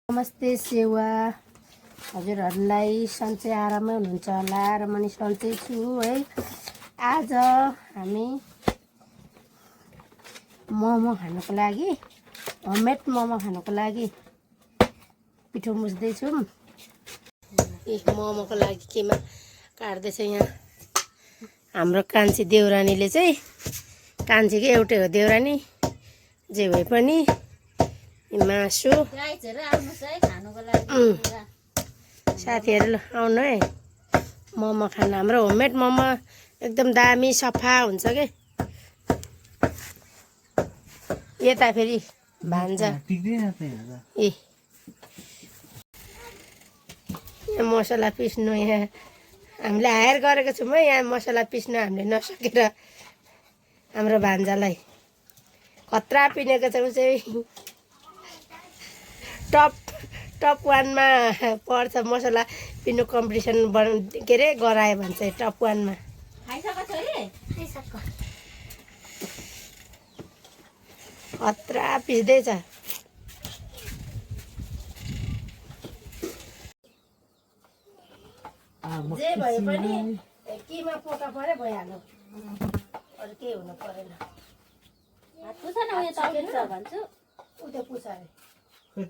नमस्ते सेवा हजुरहरूलाई सन्चै आरामै हुनुहुन्छ होला र म नि सन्चै छु है। आज हामी मोमो खानको लागि होममेड मोमो खानको लागि पिठो मुस्दैछौँ। मोमोको लागि केमा काट्दैछ यहाँ हाम्रो कान्छी देउरानीले चाहिँ, कान्छीकै एउटै हो देउरानी, जे भए पनि मासु साथीहरू आउनु है मोमो खान। हाम्रो होममेड मोमो एकदम दामी सफा हुन्छ के। यता फेरि भान्जा ए मसला पिस्नु यहाँ हामीले हायर गरेको छौँ है। यहाँ मसला पिस्नु हामीले नसकेर हाम्रो भान्जालाई खतरा पिनेको छ। ऊ चाहिँ टप 1मा पर्छ मसला पिन्नु कम्पिटिसन के अरे गरायो भन्छ टप 1मा। खतरा पिस्दैछ। जे भए पनि केमा पोका परे भइहाल्यो, अरू केही हुनु परेन। भन्छु उता पुछ अरे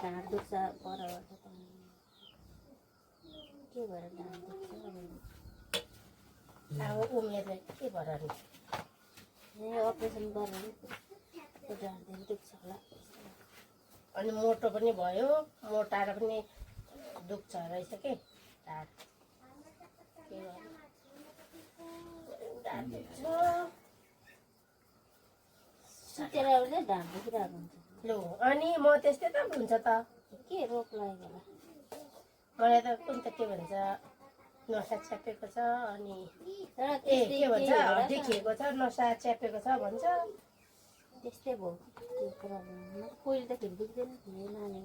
ढाँड दुख्छ पर के भएर ढाँड दुख्छ अब उमेरले के भएर अपरेसन गरेर ढाँड दुख्छ होला। अनि मोटो पनि भयो, मोटाएर पनि दुख्छ रहेछ के ढाँड। के ढाँड दुख्छ सुतेर ढाँड दुखिरहेको हुन्छ। लु अनि म त्यस्तै त हुन्छ त के रोग लाग्यो होला मलाई त। कुन त के भन्छ नसा च्यापेको छ अनि के भन्छ हड्डी खिएको छ, नसा च्यापेको छ भन्छ। त्यस्तै भयो त्यो प्रब्लम। पहिले त फेरि दुख्दैन थियो नानी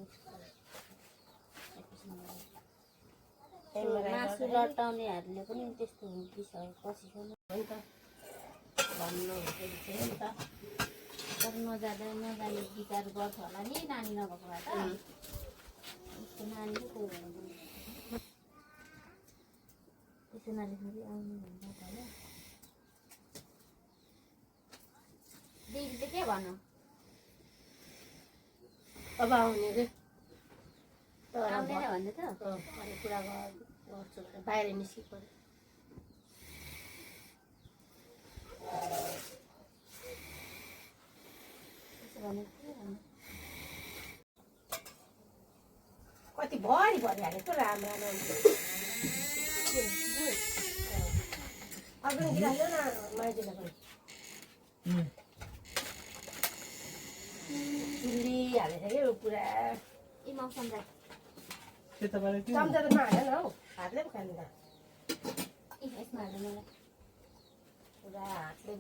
मासु लटाउनेहरूले पनि त्यस्तो हुन्छ पछिसम्म हो नि त भन्नु नि त। तर नजाने विचार गर्छ होला नि नानी नभएको भए त। नानी पो कोही भएर त्यसो नानी फेरि आउनु भन्दा भयो। दिदी चाहिँ के भन्नु अब आउने रे आउँदैन भन्दै त। अनि कुरा गर्छु बाहिर निस्किएको कति भरि भरिहालेको राम्रो अघि गिरायो न माइतीलाई पनि चिल्ली हालेछ कि पुरा। चम्चा त नहालेन हौ, हातले पो खानु त यसमा हाल्नु मलाई पुरा हातले।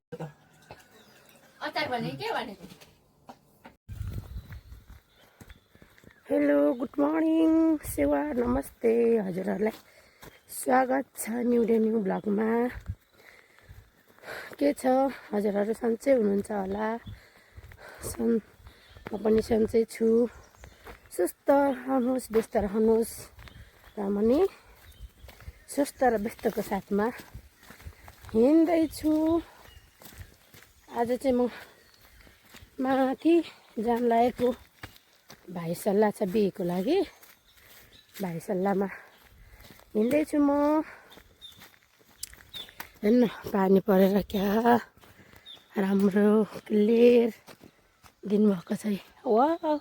अचार भने के भनेको? हेलो गुड मर्निङ सेवा नमस्ते हजुरहरूलाई स्वागत छ न्यू डे न्यू ब्लगमा। के छ हजुरहरू सन्चै हुनुहुन्छ होला। म पनि सन्चै छु। सुस्त रहनुहोस्, व्यस्त रहनुहोस्। र म नि सुस्त र व्यस्तको साथमा हिँड्दैछु। आज चाहिँ म माथि जान लागेको भाइ सल्लाह छ बिहेको लागि। भाइ सल्लाहमा हिँड्दैछु म। हेर्नु पानी परेर क्या राम्रो क्लियर दिन भएको छ। वाह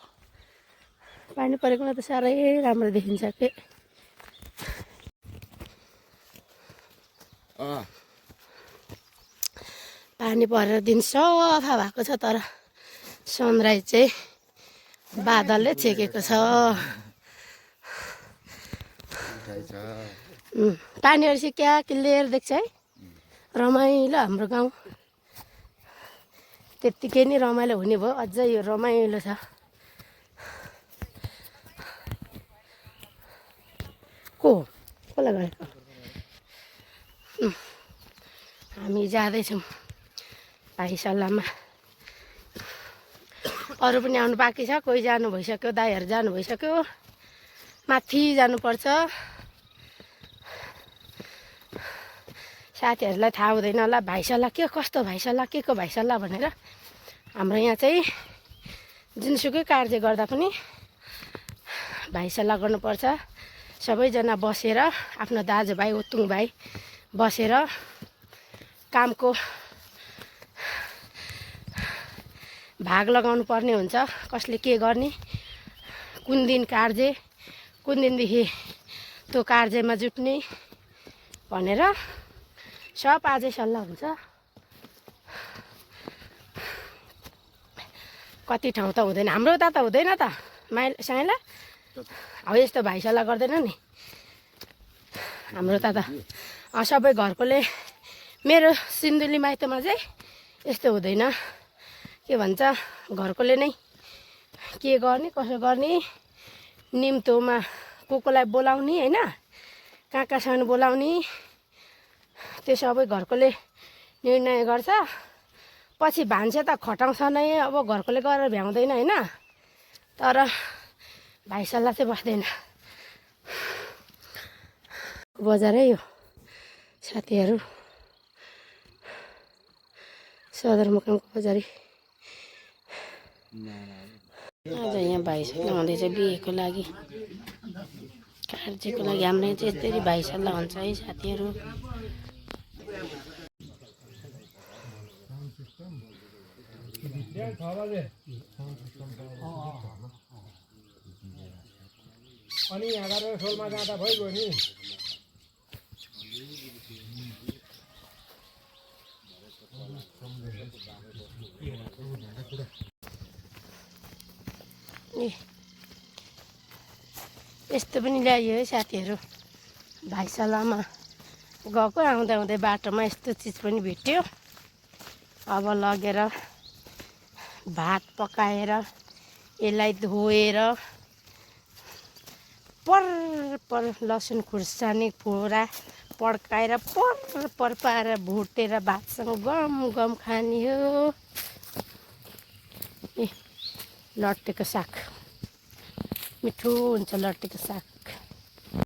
पानी परेकोमा त साह्रै राम्रो देखिन्छ के। पानी परेर दिन सफा भएको छ, तर सनराइज चाहिँ बादलले छेकेको छ। पानी रहेछ क्या क्लियर देख्छ है। रमाइलो हाम्रो गाउँ त्यत्तिकै नै रमाइलो हुने भयो। अझै यो रमाइलो छ। कसलाई गरेको हामी जाँदैछौँ भाइ सल्लाहमा अरू पनि आउनु बाँकी छ। कोही जानु भइसक्यो, दाइहरू जानु भइसक्यो, माथि जानुपर्छ। साथीहरूलाई थाहा हुँदैन होला भाइ सल्लाह के कस्तो भाइ सल्लाह के को भाइ सल्लाह भनेर। हाम्रो यहाँ चाहिँ जुनसुकै कार्य गर्दा पनि भाइ सल्लाह गर्नुपर्छ। सबैजना बसेर आफ्नो दाजुभाइ उतुङ भाइ बसेर कामको भाग लगाउनु पर्ने हुन्छ। कसले के गर्ने, कुन दिन कार्य, कुन दिनदेखि त्यो कार्यमा जुट्ने भनेर सब आजै सल्लाह हुन्छ। कति ठाउँ त हुँदैन, हाम्रो उता त हुँदैन त साइला हो यस्तो भाइ सल्लाह गर्दैन नि हाम्रो उता त। सबै घरकोले, मेरो सिन्धुली माइतमा चाहिँ यस्तो हुँदैन। के भन्छ, घरकोले नै के गर्ने कसो गर्ने, निम्तोमा कोलाई बोलाउने होइन, कहाँ कहाँसम्म बोलाउने, त्यो सबै घरकोले निर्णय गर्छ। पछि भान्से त खटाउँछ नै, अब घरकोले गरेर भ्याउँदैन होइन। तर भाइ सल्लाह चाहिँ बस्दैन। बजारै हो साथीहरू, सदरमुकामको बजारै। आज यहाँ भाइ सल्लाह हुँदैछ बिहेको लागि, कार्यको लागि। हाम्रो चाहिँ यसरी भाइ सल्लाह हुन्छ है साथीहरू। अनि यहाँ गरेर सोलमा जाँदा भइगयो नि। यस्तो पनि ल्याइयो है साथीहरू। भाइ सल्लाहमा गएको आउँदा आउँदै बाटोमा यस्तो चिज पनि भेट्यो। अब लगेर भात पकाएर यसलाई धोएर पर लसुन खुर्सानी फोरा पड्काएर पर पारेर भुटेर भातसँग गम गम खाने हो। ए लट्टेको साग मिठो हुन्छ, लट्टेको साग।